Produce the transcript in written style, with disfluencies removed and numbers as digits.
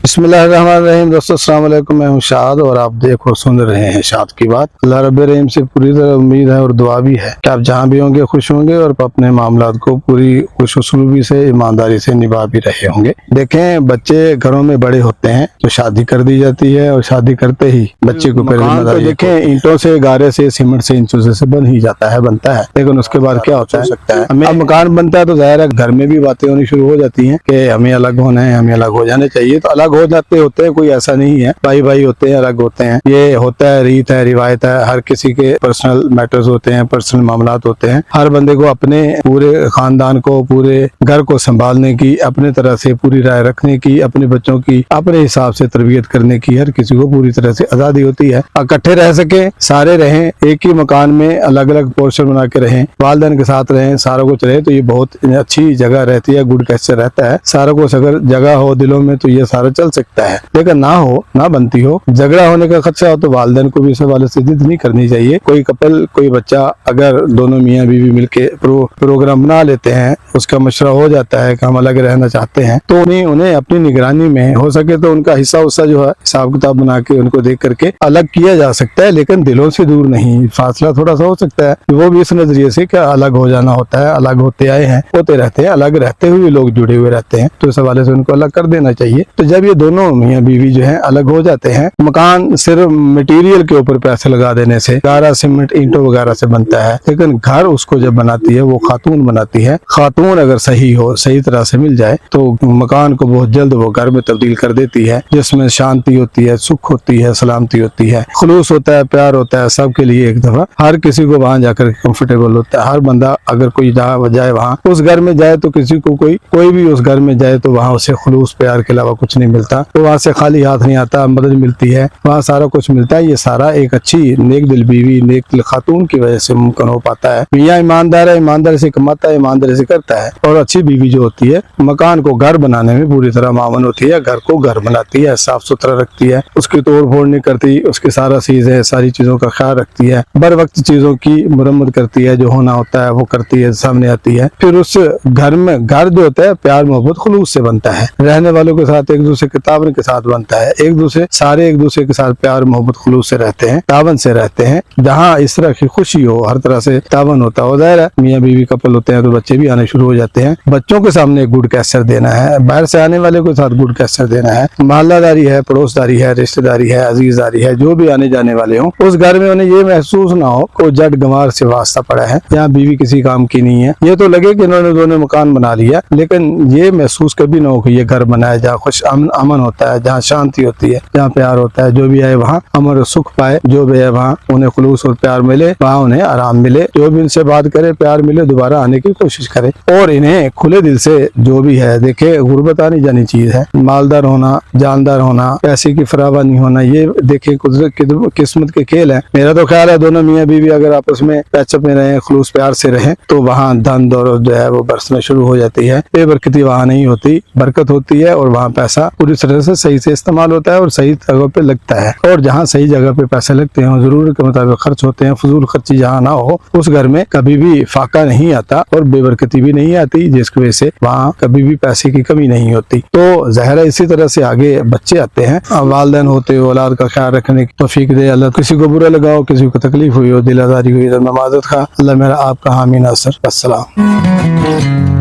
بسم اللہ الرحمن الرحیم۔ دوستو السلام علیکم، میں ہوں شاد اور آپ دیکھ اور سن رہے ہیں شاد کی بات۔ اللہ رب الرحیم سے پوری طرح امید ہے اور دعا بھی ہے کہ آپ جہاں بھی ہوں گے خوش ہوں گے اور اپنے معاملات کو پوری خوش اسلوبی سے ایمانداری سے نبھا بھی رہے ہوں گے۔ دیکھیں، بچے گھروں میں بڑے ہوتے ہیں تو شادی کر دی جاتی ہے اور شادی کرتے ہی بچے کو پھر ذمہ داری دیکھیں اینٹوں سے، گارے سے، سیمنٹ سے، انچوں سے بن ہی جاتا ہے، بنتا ہے، لیکن اس کے بعد کیا ہوتا ہے؟ اب مکان بنتا ہے تو ظاہر ہے گھر میں بھی باتیں ہونی شروع ہو جاتی ہیں کہ ہمیں الگ ہونا ہے، ہمیں الگ ہو جانے چاہیے، تو الگ ہو جاتے ہوتے ہیں، کوئی ایسا نہیں ہے، بھائی بھائی ہوتے ہیں، الگ ہوتے ہیں، یہ ہوتا ہے، ریت ہے، روایت ہے، ہر کسی کے پرسنل میٹرز ہوتے ہیں، پرسنل معاملات ہوتے ہیں، ہر بندے کو اپنے پورے خاندان کو، پورے گھر کو سنبھالنے کی، اپنے طرح سے پوری رائے رکھنے کی، اپنے بچوں کی اپنے حساب سے تربیت کرنے کی ہر کسی کو پوری طرح سے آزادی ہوتی ہے۔ اکٹھے رہ سکیں، سارے رہیں، ایک ہی مکان میں الگ الگ پورشن بنا کے رہیں، والدین کے ساتھ رہیں، سارا کچھ رہے تو یہ بہت اچھی جگہ رہتی ہے، گڈ کیسے رہتا ہے، سارا کچھ اگر جگہ ہو دلوں میں تو یہ سارا چل سکتا ہے، لیکن نہ ہو، نہ بنتی ہو، جھگڑا ہونے کا خدشہ ہو تو والدین کو بھی اس حوالے سے ضد نہیں کرنی چاہیے۔ کوئی کپل، کوئی بچہ اگر دونوں میاں بیوی مل کے پروگرام بنا لیتے ہیں، اس کا مشورہ ہو جاتا ہے کہ ہم الگ رہنا چاہتے ہیں، تو انہیں اپنی نگرانی میں ہو سکے تو ان کا حصہ جو ہے حساب کتاب بنا کے ان کو دیکھ کر کے الگ کیا جا سکتا ہے، لیکن دلوں سے دور نہیں۔ فاصلہ تھوڑا سا ہو سکتا ہے، وہ بھی اس نظریے سے کہ الگ ہو جانا ہوتا ہے، الگ ہوتے آئے ہیں، ہوتے رہتے ہیں، الگ رہتے ہوئے لوگ جڑے ہوئے رہتے ہیں، تو اس حوالے سے ان کو الگ کر دینا چاہیے۔ تو جب یہ دونوں میاں بیوی جو ہیں الگ ہو جاتے ہیں، مکان صرف مٹیریل کے اوپر پیسے لگا دینے سے، گارا، سیمنٹ، اینٹوں وغیرہ سے بنتا ہے، لیکن گھر اس کو جب بناتی ہے وہ خاتون بناتی ہے۔ خاتون اگر صحیح ہو، صحیح طرح سے مل جائے تو مکان کو بہت جلد وہ گھر میں تبدیل کر دیتی ہے، جس میں شانتی ہوتی ہے، سکھ ہوتی ہے، سلامتی ہوتی ہے، خلوص ہوتا ہے، پیار ہوتا ہے سب کے لیے ایک دفعہ، ہر کسی کو وہاں جا کر کمفرٹیبل ہوتا ہے۔ ہر بندہ اگر کوئی جائے وہاں، اس گھر میں جائے تو کسی کو کوئی بھی اس گھر میں جائے تو وہاں اسے خلوص پیار کے علاوہ کچھ نہیں ملتا، تو وہاں سے خالی ہاتھ نہیں آتا، مدد ملتی ہے، وہاں سارا کچھ ملتا ہے۔ یہ سارا ایک اچھی نیک دل بیوی، نیک دل خاتون کی وجہ سے ممکن ہو پاتا ہے۔ میاں ایماندار ہے، ایمانداری سے کماتا ہے، ایمانداری سے کرتا ہے، اور اچھی بیوی جو ہوتی ہے مکان کو گھر بنانے میں پوری طرح معاون ہوتی ہے، گھر کو گھر بناتی ہے، صاف ستھرا رکھتی ہے، اس کی توڑ پھوڑ نہیں کرتی، اس کی سارا ساری چیزوں کا خیال رکھتی ہے، بر وقت چیزوں کی مرمت کرتی ہے، جو ہونا ہوتا ہے وہ کرتی ہے، سامنے آتی ہے۔ پھر اس گھر میں، گھر جو ہوتا ہے پیار محبت خلوص سے بنتا ہے، رہنے والوں کے ساتھ ایک دوسرے کے تعاون کے ساتھ بنتا ہے، ایک دوسرے کے ساتھ پیار محبت خلوص سے رہتے ہیں، تعاون سے رہتے ہیں۔ جہاں اس طرح کی خوشی ہو، ہر طرح سے تعاون ہوتا ہو، ظاہر ہے میاں بیوی کپل ہوتے ہیں تو بچے بھی آنے شروع ہو جاتے ہیں، بچوں کے سامنے گڈ کیسر دینا ہے، باہر سے آنے والے کے ساتھ گڈ کیسر دینا ہے، محلہ داری ہے، پڑوس داری ہے، رشتہ داری ہے، عزیز داری ہے، جو بھی آنے جانے والے ہوں، اس گھر میں انہیں یہ محسوس نہ ہو کہ جٹ گنوار سے واسطہ پڑا ہے، یہاں بیوی کسی کام کی نہیں ہے۔ یہ تو لگے کہ انہوں نے دونوں مکان بنا لیا، لیکن یہ محسوس کبھی نہ ہو کہ یہ گھر بنا ہے جہاں خوش امن ہوتا ہے، جہاں شانتی ہوتی ہے، جہاں پیار ہوتا ہے، جو بھی آئے وہاں امن اور سکھ پائے، جو بھی آئے وہاں انہیں خلوص اور پیار ملے، وہاں انہیں آرام ملے، جو بھی ان سے بات کرے پیار ملے، دوبارہ آنے کی کوشش کرے، اور انہیں کھلے دل سے جو بھی ہے، دیکھے غربت آنی جانی چیز ہے، مالدار ہونا، جاندار ہونا، پیسے کی فراوانی ہونا، یہ دیکھیں قسمت کے کھیل ہے۔ میرا تو خیال ہے دونوں میاں بیوی اگر آپس میں پیچ اپ میں رہیں، خلوص پیار سے رہیں، تو وہاں دھن دولت جو ہے وہ برسنا شروع ہو جاتی ہے، بے برکتی وہاں نہیں ہوتی، برکت ہوتی ہے، اور وہاں پیسہ پوری طرح سے صحیح سے استعمال ہوتا ہے اور صحیح جگہ پہ لگتا ہے، اور جہاں صحیح جگہ پہ پیسے لگتے ہیں، ضرورت کے مطابق خرچ ہوتے ہیں، فضول خرچی جہاں نہ ہو، اس گھر میں کبھی بھی فاقہ نہیں آتا اور بے برکتی بھی نہیں آتی، جس کی وجہ سے وہاں کبھی بھی پیسے کی کمی نہیں ہوتی۔ تو ظاہر ہے اسی طرح سے آگے بچے آتے ہیں، والدین ہوتے ہوئے اولاد کا خیال رکھنے کی توفیق دے اللہ۔ کسی کو برا لگا ہو، کسی کو تکلیف ہوئی ہو، دل آزاری ہوئی، میں معذرت خواہ، اللہ میرا آپ کا حامی ناصر۔ السلام۔